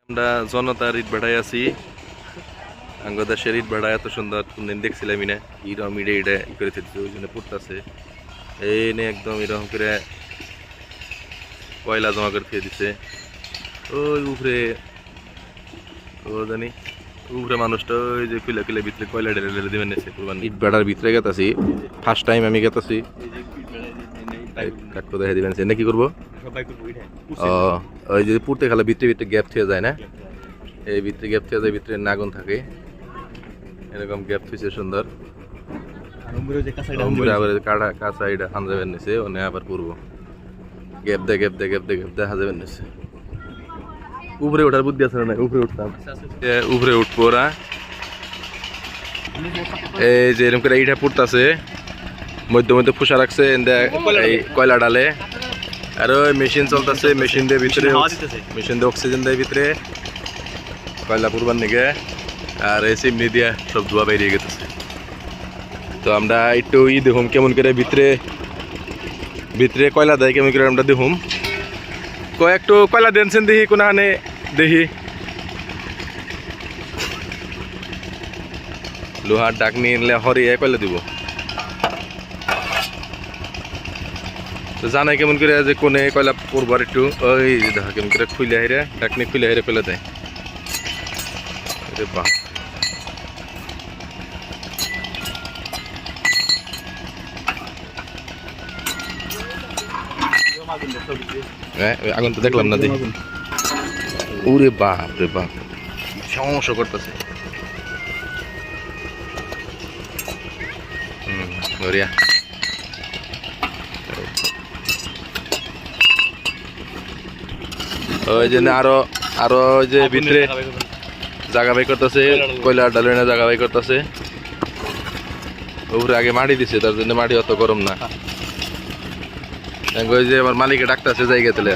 আমরা জনতার ইট বেড়ায় আছি দেশের ইট বেড়া এত সুন্দর কোনদিন দেখছিলাম না এরকম ইডে ইডে ই করে ফেলছে ওই জন্য পড়তেছে এই নিয়ে একদম এরকম করে কয়লা জমা করে ফেলে দিছে ওই উপরে ও জানি উপরে মানুষটা ওই যে খুলে খুলে ভিতরে কয়লা ঢেলে ঢেলে দিবেন নিচ্ছে কুরবানি ইট বেড়ার ভিতরে গেতাছি ফার্স্ট টাইম আমি গেতাছি কাকু দেখে দিবেন না কি করবো ওই যে পুড়তে খালে ভিতরে ভিতরে গ্যাপ থেকে যায় না এই ভিতরে গ্যাপ থেকে যায় ভিতরে নাগুন থাকে এরকম গ্যাপ থুইছে সুন্দর আবার কাঁচা এটা হান যাবেন নিছে ওনে আবার পড়বো গ্যাপ দে গ্যাপ দে গ্যাপ দে গ্যাপ দেখা যাবেন নিছে উপরে ওঠার বুদ্ধি আছে না উপরে উঠতাম উপরে উঠবো ওরা এই যে এরকম করে এইটা পুড়তাছে মধ্যে মধ্যে ফুসা রাখছে এই কয়লা ডালে আর ওই মেশিন চলতেছে মেশিন দিয়ে ভিতরে মেশিন দিয়ে অক্সিজেন দেয় ভিতরে কয়লা পুরবার নিগে আর এই চিমনি দিয়ে সব ধোয়া বেরিয়ে গেছে তো আমরা একটু দেখুম কেমন করে ভিতরে ভিতরে কয়লা দেয় কেমন করে আমরা দেখুম একটু কয়লা দেনছেন দেখি কোনখানে দেখি লোহার ডাক নিয়ে হরিয়ে কয়লা দিব তো জানাই কেমন করে যে কোনে কয়লা পড়বার একটু ওই দেখা কেমন করে খুলে হাইরে ডাকনি খুলে হাইরে কয়লা দেয় বাহ আগুন তো দেখলাম না দেখি ওরে বাপ রে বাপ সমস্যা করতেছে বঢ়িয়া ওই জন্য আরো আরো যে ভিতরে জায়গা বাই করতেছে কয়লার ডালে না জায়গা বাই করতেছে উপরে আগে মাটি দিছে তার জন্য মাটি অত গরম না ওই যে আমার মালিকে ডাকতেছে জায়গা তুলে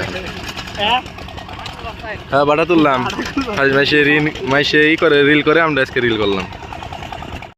হ্যাঁ বাটা তুললাম আজ মাসে ই করে রিল করে আমরা আজকে রিল করলাম